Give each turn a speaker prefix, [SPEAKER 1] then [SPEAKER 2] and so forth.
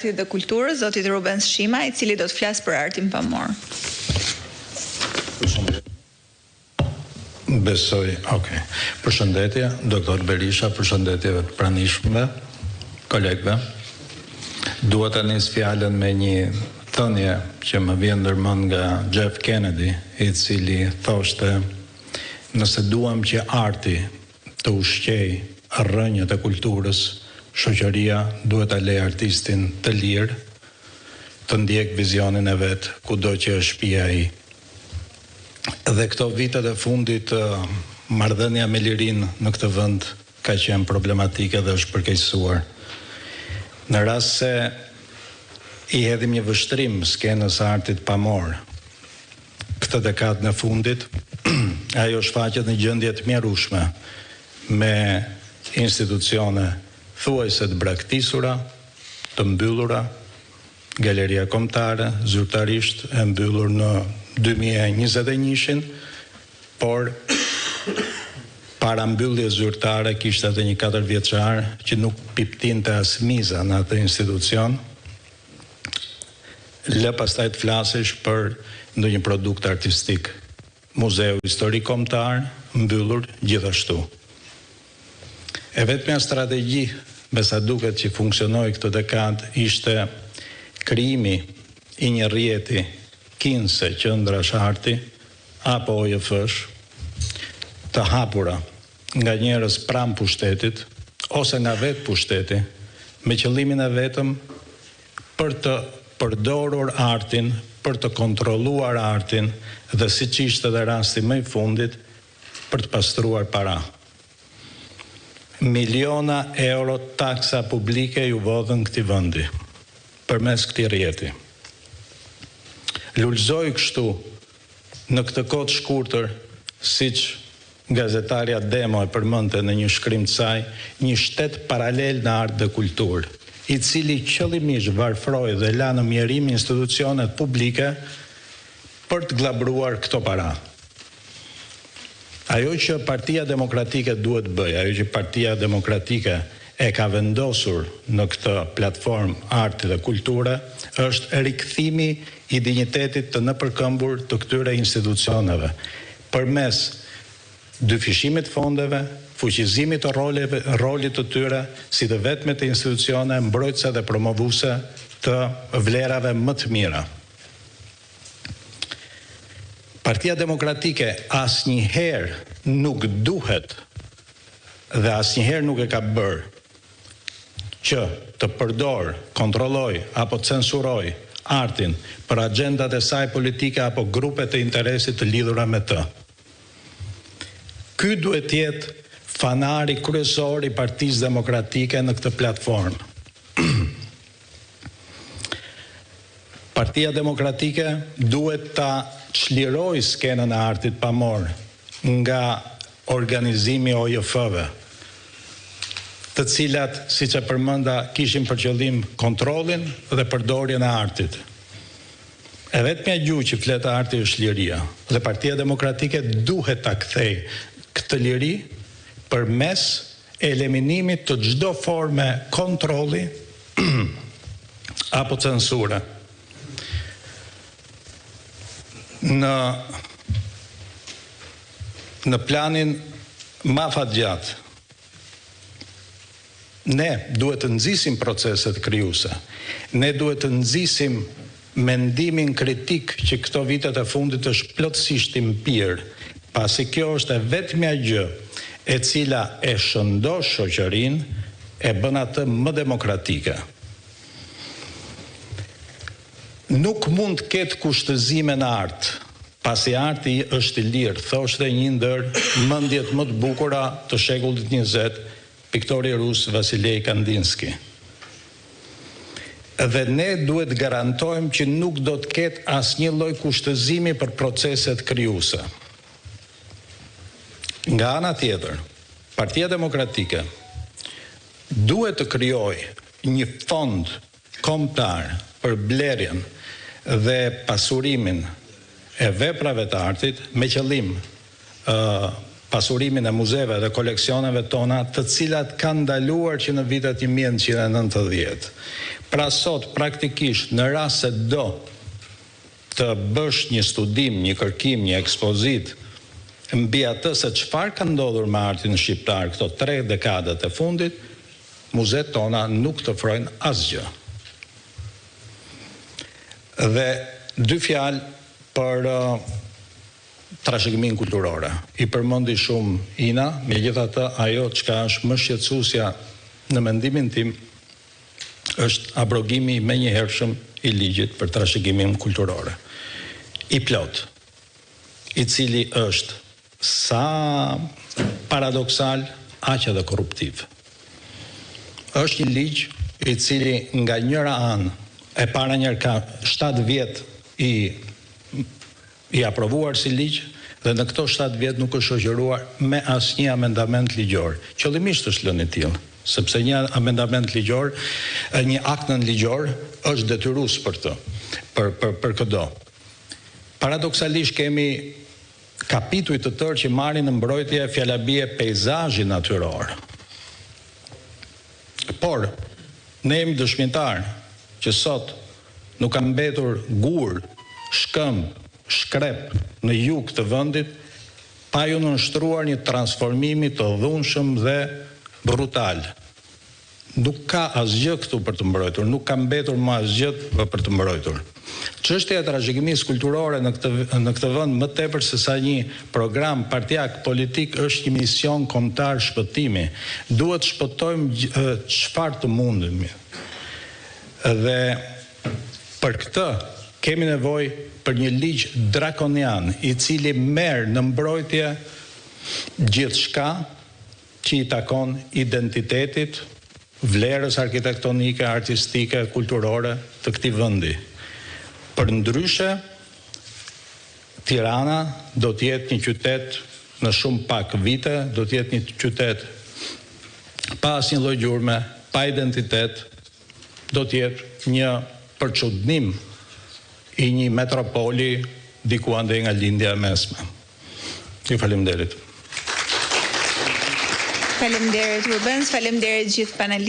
[SPEAKER 1] dhe kulturës, zotit Ruben Shima, I cili do të flasë për artin pamor.
[SPEAKER 2] Besoj, okay. Përshëndetje, doktor Berisha, përshëndetjeve të pranishmëve, kolegëve. Dua ta nis fjalën me një thënie që më vjen ndërmend nga Jeff Kennedy, I cili thoshte: nëse duam që arti të ushqej rrënjët e kulturës, shoqëria duhet ta lejë artistin të lirë, të ndjek vizionin e vet kudo që është shtëpia ai. Dhe këto vitet e fundit marrëdhënia me lirin në këtë vend ka qenë problematike dhe është përkeqësuar. Në rast se I hedhim një vështrim skenës së artit pamor këtë dekadë në fundit, ajo shfaqet në gjendje të mjerueshme me institucione thuajse të braktisura, të mbyllura, Galeria Kombëtare, zyrtarisht e mbyllur në 2021, por para mbylljes zyrtare kishte edhe një 4 vjeçar që nuk piptinte as miza në atë institucion. Lë pastaj të flasësh për ndonjë produkt artistik. Muzeu Historik Kombëtar mbyllur gjithashtu. E vetmja strategji me sa duket që funksionoi këtë dekadë ishte krijimi I një rrjeti kinse qendrash arti apo OJF-sh të hapura nga njerëz pranë pushtetit ose nga vetë pushteti me qëllimin e vetëm për të përdorur artin, për të kontrolluar artin dhe siç ishte edhe rasti më I fundit për të pastruar para. Miliona euro taksa publike ju vodhën këtij vendi përmes këtij rrjeti. Lulëzoi kështu në këtë kohë të shkurtër, siç gazetarja Demo e përmendte në një shkrim të saj, një shtet paralel në art dhe kulturë, I cili qëllimisht varfroi dhe la në mjerim institucionet publike për të glabruar këto para. Ajo që Partia Demokratike duhet bëjë, ajo që Partia Demokratike e ka vendosur në këtë platformë arti dhe kulture, është rikthimi I dinjitetit të nëpërkëmbur të këtyre institucioneve, përmes dyfishimit të fondeve, fuqizimit të rolit të tyre si të vetmet institucione mbrojtëse dhe promovuese të vlerave më të mira. Partia Demokratike asnjëherë nuk duhet dhe asnjëherë nuk e ka bërë që të përdor, kontrolloj apo censuroj artin për agjendat e saj politike apo grupe të interesit të lidhura me të. Ky duhet të jetë fanari kryesor I Partisë Demokratike në këtë platformë. Partia Demokratike duhet ta çliroj skenën e artit pamor nga organizimi OJF-ve, të cilat, siç e përmenda, kishin për qëllim kontrollin dhe përdorjen e artit. E vetmja gjuhë që flet arti është liria, dhe Partia Demokratike duhet ta kthejë këtë liri përmes eliminimit të çdo forme kontrolli apo censure. Në planin më afatgjatë, ne duhet të nxisim proceset krijuese. Ne duhet të nxisim mendimin kritik që këto vitet e fundit është plotësisht I mpir, pasi kjo është e vetmja gjë e cila e shëndos shoqërinë, e bën atë më demokratike. Nuk mund të ketë kushtëzime në art, pasi arti është I lirë, thoshte një ndër mendjet më të bukura të shekullit 20, piktori rus Vasilij Kandinsky. Dhe ne duhet garantojmë që nuk do të ketë asnjë lloj kushtëzimi për proceset krijuese. Nga ana tjetër, Partia Demokratike duhet të krijojë një fond kombëtar për blerjen dhe pasurimin e veprave të artit me qëllim pasurimin e muzeve dhe koleksioneve tona, të cilat kanë ndaluar që në vitet 1990. Pra sot praktikisht në rast se do të bësh një studim, një kërkim, një ekspozit mbi atë se çfarë ka ndodhur me artin shqiptar këto 3 dekadat e fundit, muzet tona nuk të ofrojnë asgjë. Dhe 2 fjalë për trashëgiminë kulturore. I përmendi shumë Ina, megjithatë ajo çka është më shqetësuesja në mendimin tim është abrogimi i menjëhershëm i ligjit për trashëgiminë kulturore. I plot, i cili është sa paradoksal, aq edhe korruptiv. Është një ligj i cili nga njëra anë e para njërë ka 7 vjet i aprovuar si ligj dhe në këto 7 vjet nuk është shoqëruar me asnjë amendament ligjor. Qëllimisht është lënë i tillë, sepse një amendament ligjor, një akt nënligjor është detyrues për të, për këdo. Paradoksalisht kemi kapituj të tërë që marrin në mbrojtje fjalabie peizazhi natyror. Por ne jemi dëshmitar që sot nuk ka mbetur gur, shkëmb, shkrep në jug të vendit pa ju nënshtruar një transformimi të dhunshëm dhe brutal. Nuk ka asgjë këtu për të mbrojtur, nuk ka mbetur më asgjë për të mbrojtur. Çështja e trashëgimisë kulturore në këtë vend më tepër se sa një program partijak politik është një mision kombëtar shpëtimi. Duhet shpëtojmë çfarë të mundemi. Dhe për këtë kemi nevojë për një ligj drakonian i cili merr në mbrojtje gjithçka që i takon identitetit, vlerës arkitektonike, artistike, kulturore të këtij vendi. Përndryshe, Tirana do të jetë një qytet në shumë pak vite, do të jetë një qytet pa asnjë lloj gjurme, pa identitet, do të jetë një përçudnim i një metropoli diku ande nga lindja e mesme. Ju faleminderit.
[SPEAKER 1] Faleminderit Rubens, faleminderit gjithë panelistëve.